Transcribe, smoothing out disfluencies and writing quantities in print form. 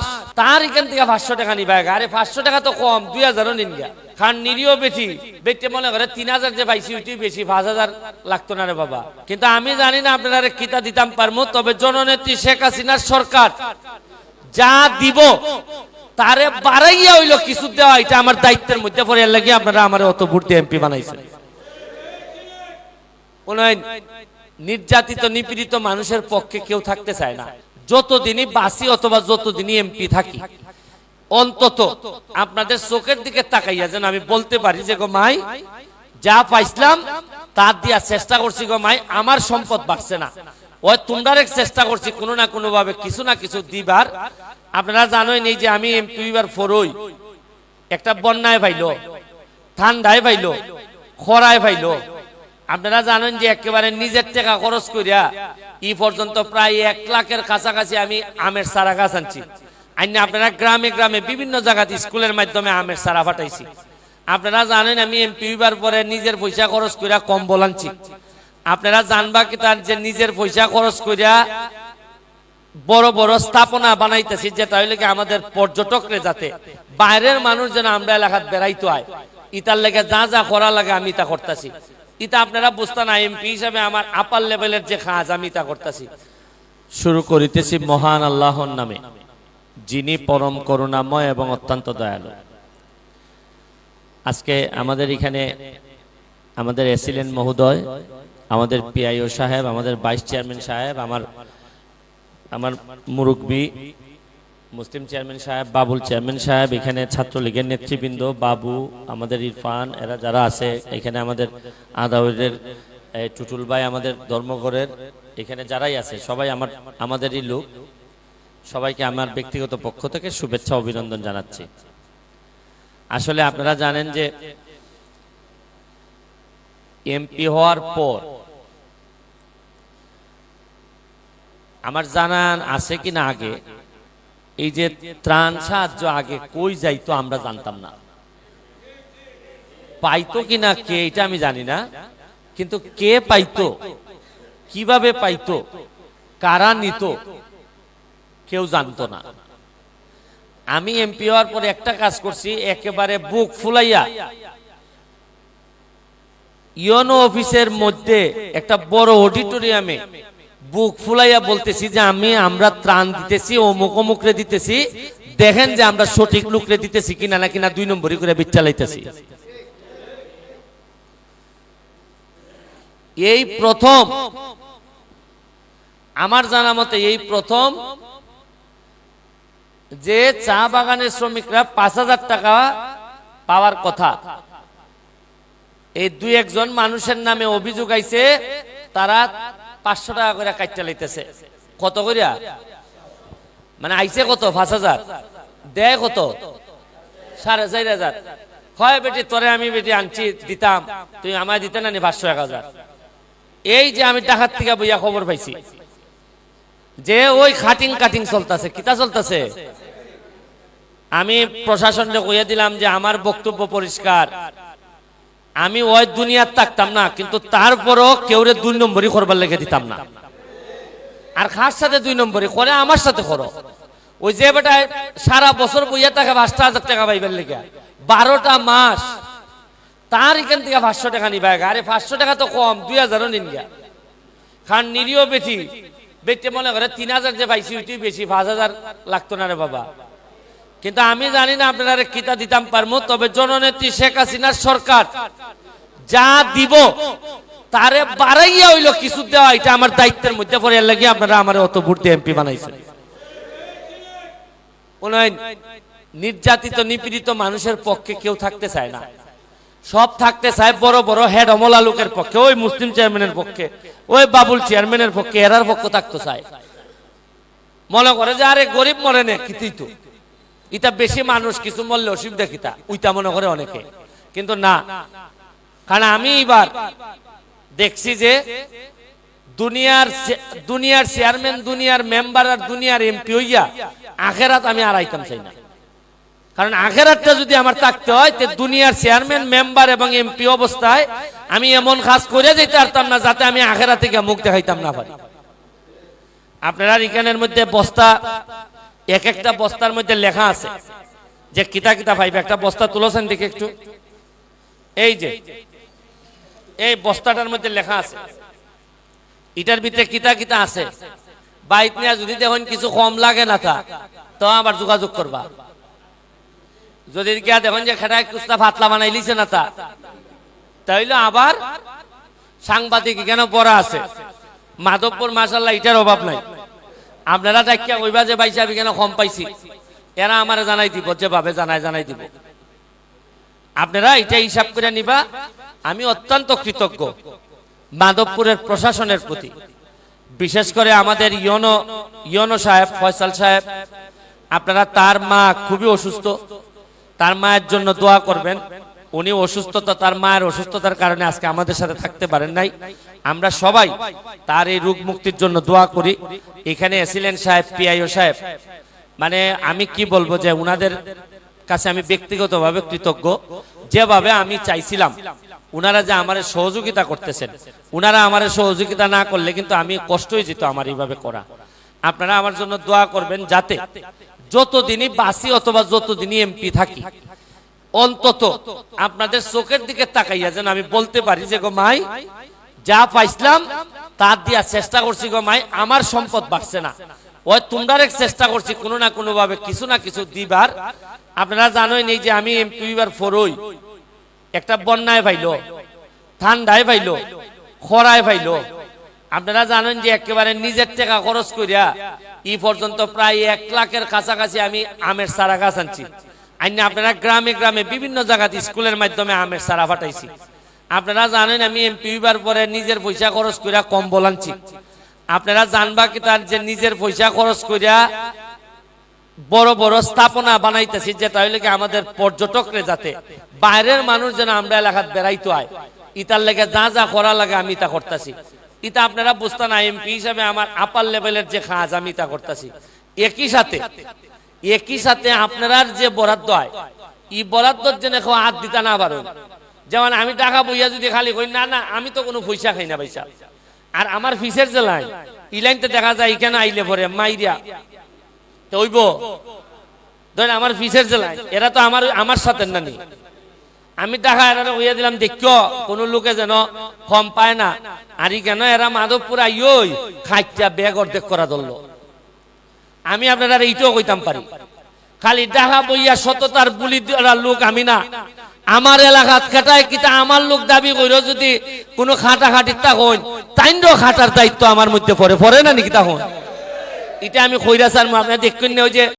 মাস তার এখান থেকে 500 টাকা নিবা। আরে 500 টাকা তো কম, 2000ও নিন গা। খান নিরিও বেটি বেটে মনে করে 3000 যে পাইছি ওইটাই বেশি, 5000 লাগতো না রে বাবা। কিন্তু আমি জানি না আপনারা কিতা দিতাম পারমু, তবে জননেত্রী শেখ হাসিনার সরকার যা দিব তারে বাড়াইয়া হইলো কিছু দেওয়া, এটা আমার দায়িত্বের মধ্যে পড়ে লাগে। আপনারা আমার অত ভোট দিয়ে এমপি বানাইছেন। নির্যাতিত নিপীড়িত মানুষের পক্ষে কেউ থাকতে চায় না। যতদিনই বাসি অথবা যতদিনই এমপি থাকি, অন্তত আপনাদের চোখের দিকে তাকাইয়া যেন আমি বলতে পারি যে গো মাই যা পাইছিলাম তার দিয়া চেষ্টা করছি গো মাই, আমার সম্পদ বাড়ছে না, ওই তোমরা চেষ্টা করছি কোনো না কোনো ভাবে কিছু না কিছু দিবার। আপনারা জানেন এই যে আমি এমপি বার ফরই, একটা বন্যায় পাইলো, ঠান্ডায় পাইলো, খরায় পাইলো। আপনারা জানেন যে একেবারে নিজের টাকা খরচ করিয়া এই পর্যন্ত প্রায় 1 লাখের কাছাকাছি আমি আমের চারা গাছ আনছি। আইনে আপনারা গ্রামে গ্রামে বিভিন্ন জায়গাতে স্কুলের মাধ্যমে আমের চারা ফাটাইছি। আপনারা জানেন আমি এমপি হইবার পরে নিজের পয়সা খরচ করিয়া কম্বল আনছি। আপনারা জানবা কি তার যে নিজের পয়সা খরচ করিয়া বড় বড় স্থাপনা বানাইতেছি, যেটা হইলে কি আমাদের পর্যটকরে যাতে বাইরের মানুষ যেন আমরা এলাকাত বেড়াইতে হয়, ইতার লেগে যা যা করা লাগে আমি তা করতেছি। ইতা আপনারা বুঝতে না, এমপি হিসাবে আমার আপার লেভেলের যে কাজ আমি তা করতেছি। শুরু করিতেছি মহান আল্লাহর নামে, যিনি পরম করুণাময় এবং অত্যন্ত দয়ালু। আজকে আমাদের এখানে আমাদের এসিলেন্ট মহোদয়, আমাদের পিআইও সাহেব, আমাদের ভাইস চেয়ারম্যান সাহেব, আমার মুরব্বী মুসলিম চেয়ারম্যান সাহেব, বাবুল চেয়ারম্যান সাহেব, এখানে ছাত্রলীগের নেতৃবৃন্দ, বাবু, আমাদের ইরফান, এরা যারা আছে এখানে, আমাদের আদাউরের টুটুল ভাই, আমাদের ধর্মঘরের এখানে যারাই আছে সবাই আমাদেরই লোক। সবাইকে আমার ব্যক্তিগত পক্ষ থেকে শুভেচ্ছা অভিনন্দন জানাচ্ছি। আসলে আপনারা জানেন যে এমপি হওয়ার পর আমার জানা আছে কিনা আগে এই যে ত্রাণ সাহায্য আগে কই যাইতো আমরা জানতাম না, পাইতো কিনা কে এটা আমি জানি না, কিন্তু কে পাইতো, কিভাবে পাইতো, কারা নিত কেউ জানতো না। আমি এমপি হওয়ার পরে একটা কাজ করছি, একেবারে বুক ফুলাইয়া ইউনো অফিসের মধ্যে একটা বড় অডিটোরিয়ামে বুক ফুলাইয়া বলতেছি যে আমরা ত্রাণ দিতেছি, অমুক অমুকরে দিতেছি, দেখেন যে আমরা সঠিক লোকরে দিতেছি কিনা না কিনা 2 নম্বরই করে বিচালাইতেছি। এই প্রথম আমার জানা মতে এই প্রথম যে চা বাগানের শ্রমিকরা 5000 টাকা পাওয়ার কথা, এই 2-1 জন মানুষের নামে অভিযোগ আইছে, তারা 500 টাকা করে কাটতে লাইতেছে। কত করিয়া মানে আইছে কত? 5000 দেয় কত? 4500। হয় বেটি তোরে আমি বেটি আনছি দিতাম, তুই আমায় দিতে না নি 500-1000। এই যে আমি ঢাকার থেকে বইয়া খবর পাইছি যে ওই কাটিং চলতেছে। কিতা চলতেছে? আমি প্রশাসনকে কইয়া দিলাম যে আমার বক্তব্য পরিষ্কার, আমি ওই দুনিয়ার থাকতাম না, কিন্তু তারপরও কেউরে 2 নম্বরই করবার লেগে দিতাম না। আর খাস সাথে 2 নম্বরই করে আমার সাথে করো। ওই যে বেটা সারা বছর বইয়া থাকে 5000 টাকা পাইবার লেগে, 12টা মাস তার এখান থেকে 500 টাকা নিবা। আরে 500 টাকা তো কম, 2000ও নিন গা। খান নিরিও বেটি বেটে মনে করে 3000 যে পাইছি ওইটাই বেশি, 5000 লাগতো না রে বাবা। কিন্তু আমি জানি না আপনারা কিতা দিতাম পারমু, তবে জননেত্রী শেখ হাসিনার সরকার যা দিব তারে বাড়াইয়া হইলো কিছু দেওয়া, এটা আমার দায়িত্বের মধ্যে পড়ে লাগে। আপনারা আমার অত ভোট দিয়ে এমপি বানাইছেন। নির্যাতিত নিপীড়িত মানুষের পক্ষে কেউ থাকতে চায় না, সব থাকতে চায় বড় বড় হেড অমলা লোকের পক্ষে, ওই মুসলিম চেয়ারম্যানের পক্ষে, ওই বাবুল চেয়ারম্যানের পক্ষে, এরার পক্ষ থাকতে চায়। মনে করে যে আরে গরিব মরে নে কিতেই তো, ইটা বেশি মানুষ কিছু মরলে অসুবিধা কিতা, ওইটা মনে করে অনেকে। কিন্তু না, কারণ আমি এবার দেখছি যে দুনিয়ার চেয়ারম্যান, দুনিয়ার মেম্বার আর দুনিয়ার এমপি হইয়া আখেরাত আমি আর আইতাম চাই না। কারণ আখেরাতটা যদি আমার থাকতে হয়, তে দুনিয়ার চেয়ারম্যান, মেম্বার এবং এমপি অবস্থায় আমি এমন কাজ করে যেতে পারতাম না যাতে আমি আখেরাত থেকে মুখ দেখাইতাম না পারি। আপনারা এখানের মধ্যে বস্তা এক একটা বস্তার মধ্যে লেখা আছে যে কিতা কিতা পাইবে। একটা বস্তা তুলেছেন দেখে একটু, এই যে এই বস্তাটার মধ্যে লেখা আছে, এটার ভিতরে কিতা কিতা আছে। বাইক নিয়ে যদি দেখুন কিছু কম লাগে না তা তো আবার যোগাযোগ করবা। যদি গিয়া দেখুন যে খেটায় কুস্তা ফাতলা বানাই লিছে না তা তাইলে আবার সাংবাদিক কেন পড়া আছে। মাধবপুর মাশাআল্লাহ এটার অভাব নাই। আপনারা দেখিয়া কইবা যে ভাই সাহেব কেন কম পাইছি, এরা আমারে জানাই দিব, যেভাবে জানাই দিব। আপনারা এটা হিসাব করে নিবা। আমি অত্যন্ত কৃতজ্ঞ মাধবপুরের প্রশাসনের প্রতি, বিশেষ করে আমাদের ইয়নো সাহেব, ফয়সাল সাহেব। আপনারা তার মা খুবই অসুস্থ, তার মায়ের জন্য দোয়া করবেন। উনি অসুস্থতা, তার মায়ের অসুস্থতার কারণে আজকে আমাদের সাথে থাকতে পারেন নাই। আমরা সবাই তার এই রোগ মুক্তির জন্য দোয়া করি। এখানে এসিলেন সাহেব, পিআইও সাহেব, মানে আমি কি বলবো যে উনাদের কাছে আমি ব্যক্তিগতভাবে কৃতজ্ঞ। যেভাবে আমি চাইছিলাম উনারা যে আমার সহযোগিতা করতেছেন, উনারা আমার সহযোগিতা না করলে কিন্তু আমি কষ্ট হয়ে যেত আমার এইভাবে করা। আপনারা আমার জন্য দোয়া করবেন যাতে যতদিনই বাসি অথবা যতদিনই এমপি থাকি অন্তত আপনাদের চোখের দিকে তাকাইয়া যেন আমি বলতে পারি যে গো মাই যা পাইছিলাম তার দিয়া চেষ্টা করছি গো মাই, আমার সম্পদ বাড়ছে না, ওই তোমরা চেষ্টা করছি কোনো না কোনো ভাবে কিছু না কিছু দিবার। আপনারা জানেন এই যে আমি এমপি বার ফরই একটা বন্যায় পাইলো, ঠান্ডায় পাইলো, খরায় পাইলো। আপনারা জানেন যে একেবারে নিজের টাকা খরচ করিয়া এই পর্যন্ত প্রায় 1 লাখের কাছাকাছি আমি আমের চারা গাছ আনছি। আইনা আপনারা গ্রামে গ্রামে বিভিন্ন জায়গাতে স্কুলের মাধ্যমে আমের চারা ফাটাইছি। আপনারা জানেন আমি এমপি হইবার পরে নিজের পয়সা খরচ করিয়া কম্বল আনছি। আপনারা জানবা কি তার যে নিজের পয়সা খরচ করিয়া বড় বড় স্থাপনা বানাইতেছি, যেটা হইলে কি আমাদের পর্যটকরে যাতে বাইরের মানুষ যেন আমরা এলাকাত বেড়াইতে হয়, ইতার লেগে যা যা করা লাগে আমি তা করতেছি। ইতা আপনারা বুঝতে না, এমপি হিসাবে আমার আপার লেভেলের যে কাজ আমি তা করতেছি। একই সাথে আপনারা যে বরাদ্দ হয় এই বরাদ্দর জন্য হাত দিতে না পারো। যেমন আমি টাকা বইয়া যদি খালি কই না না আমি তো কোনো পয়সা খাই না পয়সা, আর আমার ফিসের যে লাইন এই লাইনতে দেখা যায় এখানে আইলে পরে মাইরিয়া তো হইব। ধরেন আমার ফিসের যে লাইন এরা তো আমার সাথে না নি, আমি টাকা এরা হইয়া দিলাম দেখিও কোন লোকে যেন কম পায় না। আর কেন এরা মাধবপুর আইই খাইটা ব্যাগ অর্ধেক করা ধরলো। আমি আপনারা এইটাও কইতাম পারি, খালি ডাহা বইয়া সততার বুলি লোক আমি না, আমার এলাকাত খাটায় কিতা আমার লোক দাবি কইর যদি কোনো খাটাখাটির তা হইন তাইন্দ্র খাটার দায়িত্ব আমার মধ্যে পড়ে না নাকি তখন। এটা আমি কইরা স্যার আপনারা দেখবেন না, ওই যে